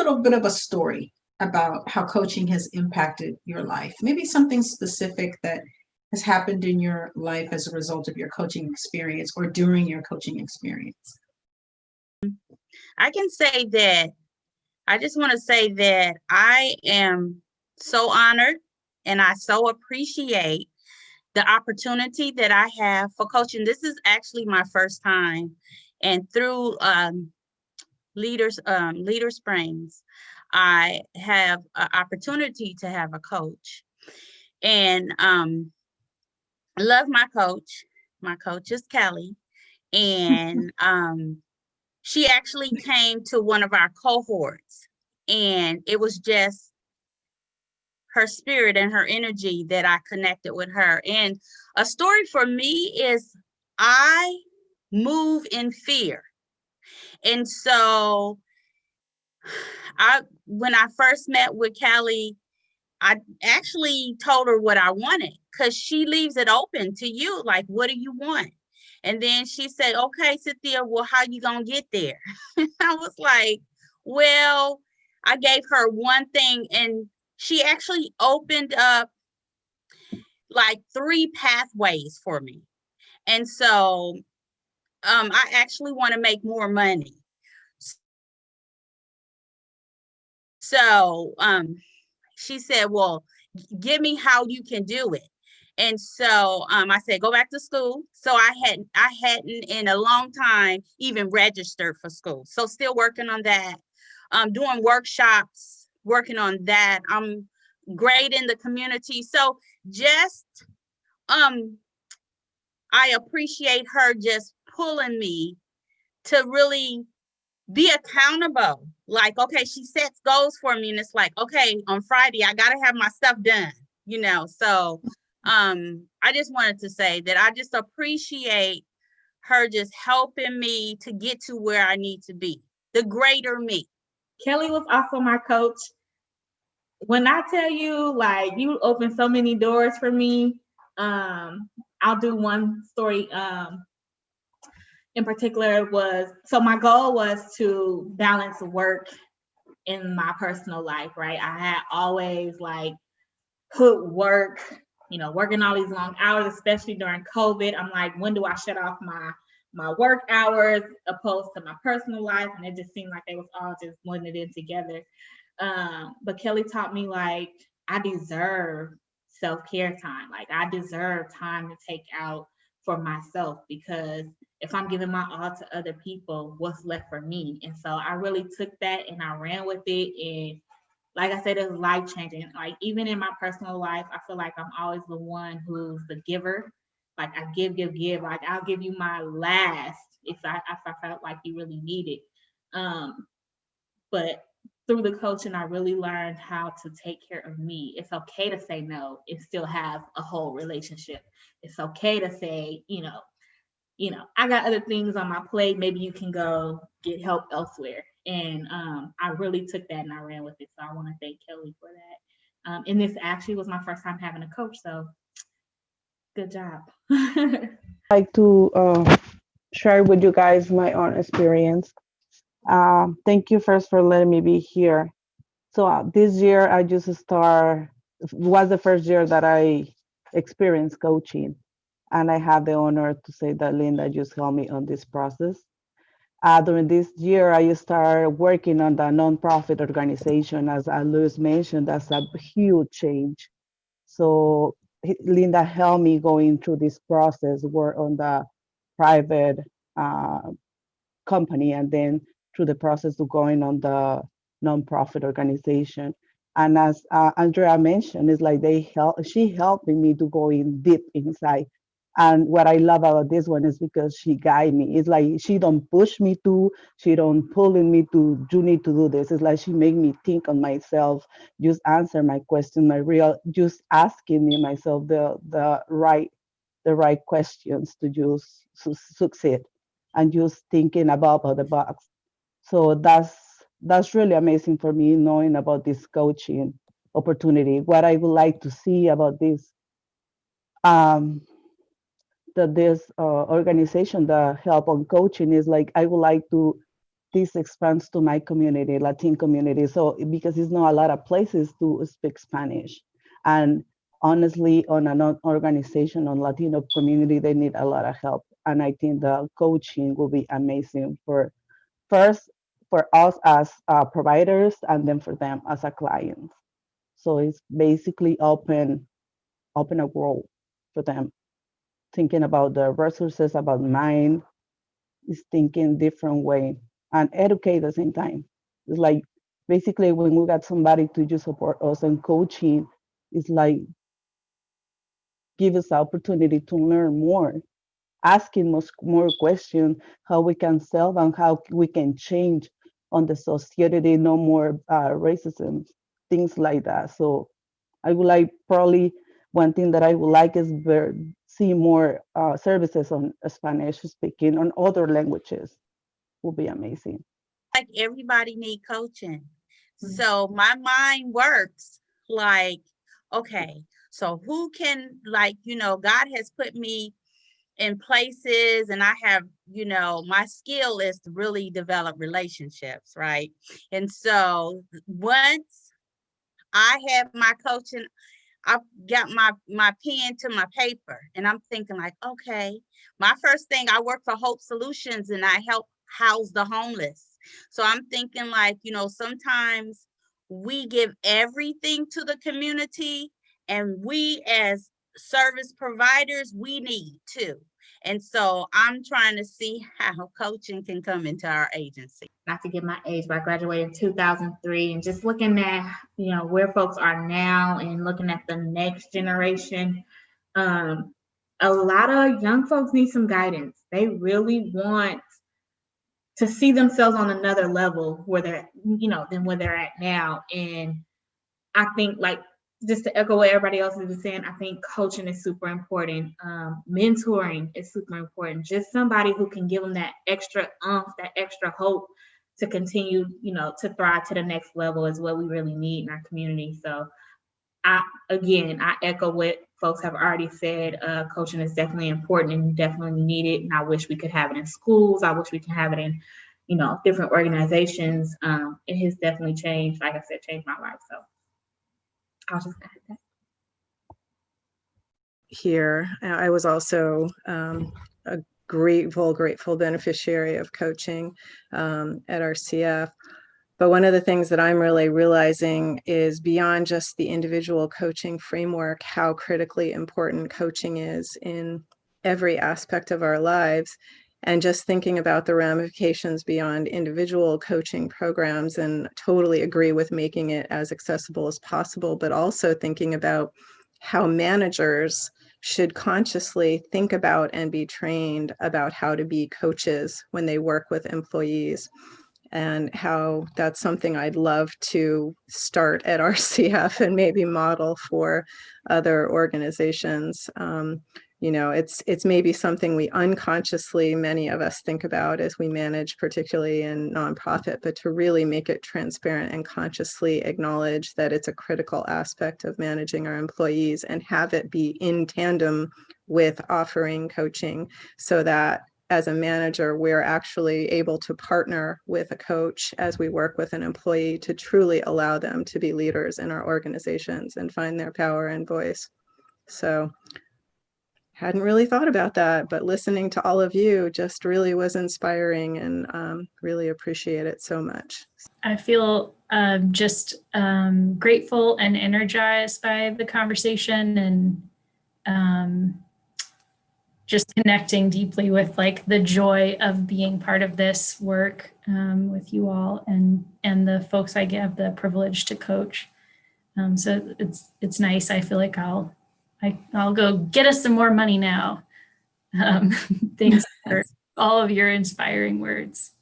little bit of a story about how coaching has impacted your life. Maybe something specific that has happened in your life as a result of your coaching experience or during your coaching experience. I can say that I just want to say that I am so honored and I so appreciate the opportunity that I have for coaching. This is actually my first time. And through Leader Springs, I have an opportunity to have a coach. And I love my coach. My coach is Kelly. And she actually came to one of our cohorts. And it was just her spirit and her energy that I connected with her. And a story for me is I move in fear. And so when I first met with Callie, I actually told her what I wanted because she leaves it open to you. Like, what do you want? And then she said, okay, Cynthia, well, how you going to get there? I was like, well, I gave her one thing and she actually opened up like 3 pathways for me. And so I actually want to make more money. So she said, well, give me how you can do it. And so I said, go back to school. So I hadn't in a long time even registered for school. So still working on that, doing workshops, working on that. I'm great in the community. So just I appreciate her just pulling me to really be accountable. Like, okay, she sets goals for me and it's like, okay, on Friday, I got to have my stuff done, you know? So I just wanted to say that I just appreciate her just helping me to get to where I need to be, the greater me. Kelly was also my coach. When I tell you, like, you opened so many doors for me, I'll do one story in particular so my goal was to balance work in my personal life, right? I had always like put work, working all these long hours, especially during COVID. I'm like, when do I shut off my work hours opposed to my personal life? And it just seemed like they was all just blended in together. But Kelly taught me like, I deserve self-care time. Like I deserve time to take out for myself, because if I'm giving my all to other people, what's left for me? And so I really took that and I ran with it. And like I said, it was life changing. Like even in my personal life, I feel like I'm always the one who's the giver. Like I give. Like I'll give you my last if I felt like you really need it. But through the coaching, I really learned how to take care of me. It's okay to say no and still have a whole relationship. It's okay to say, I got other things on my plate. Maybe you can go get help elsewhere. And I really took that and I ran with it. So I want to thank Kelly for that. And this actually was my first time having a coach. So good job. I'd like to share with you guys my own experience. Thank you first for letting me be here. So this year I just was the first year that I experienced coaching. And I have the honor to say that Linda just helped me on this process. During this year, I started working on the nonprofit organization. As Luis mentioned, that's a huge change. So Linda helped me going through this process, work on the private company, and then through the process of going on the nonprofit organization. And as Andrea mentioned, it's like she helped me to go in deep inside. And what I love about this one is because she guides me. It's like she don't push me to, she don't pulling me to, you need to do this. It's like she make me think on myself, just answer my question, just asking me myself the right questions to just succeed, and just thinking about the box. So that's really amazing for me, knowing about this coaching opportunity. What I would like to see about this, this organization, the help on coaching, is like I would like to this expands to my community, Latin community. So because it's not a lot of places to speak Spanish. And honestly, on an organization on Latino community, they need a lot of help. And I think the coaching will be amazing for first for us as providers, and then for them as a client. So it's basically open a world for them, thinking about the resources, about mind, is thinking different way, and educate at the same time. It's like basically when we got somebody to just support us and coaching, it's like give us the opportunity to learn more, asking us more questions, how we can solve and how we can change on the society, no more racism, things like that. So I would like probably one thing that I would like is see more services on Spanish speaking on other languages. Will be amazing. Like everybody need coaching. So my mind works like, okay, so who can, like, God has put me in places, and I have, my skill is to really develop relationships, right? And so once I have my coaching, I've got my pen to my paper, and I'm thinking like, okay, my first thing, I work for Hope Solutions and I help house the homeless. So I'm thinking like, sometimes we give everything to the community, and we as service providers, we need too. And so I'm trying to see how coaching can come into our agency. Not to give my age, but I graduated in 2003, and just looking at, where folks are now and looking at the next generation, a lot of young folks need some guidance. They really want to see themselves on another level where they're, than where they're at now. And I think, like, just to echo what everybody else is saying, I think coaching is super important. Mentoring is super important. Just somebody who can give them that extra that extra hope to continue, to thrive to the next level is what we really need in our community. So I echo what folks have already said. Coaching is definitely important and definitely needed. And I wish we could have it in schools. I wish we could have it in, different organizations. It has definitely changed, like I said, changed my life. So I'll just add that. Here, I was also a grateful beneficiary of coaching at RCF. But one of the things that I'm really realizing is beyond just the individual coaching framework, how critically important coaching is in every aspect of our lives. And just thinking about the ramifications beyond individual coaching programs, and totally agree with making it as accessible as possible, but also thinking about how managers should consciously think about and be trained about how to be coaches when they work with employees, and how that's something I'd love to start at RCF and maybe model for other organizations. It's maybe something we unconsciously, many of us, think about as we manage, particularly in nonprofit, but to really make it transparent and consciously acknowledge that it's a critical aspect of managing our employees, and have it be in tandem with offering coaching, so that as a manager, we're actually able to partner with a coach as we work with an employee to truly allow them to be leaders in our organizations and find their power and voice. So hadn't really thought about that, but listening to all of you just really was inspiring, and really appreciate it so much. I feel just grateful and energized by the conversation, and just connecting deeply with like the joy of being part of this work with you all and the folks I have the privilege to coach. So it's nice. I feel like I'll go get us some more money now. Thanks for all of your inspiring words.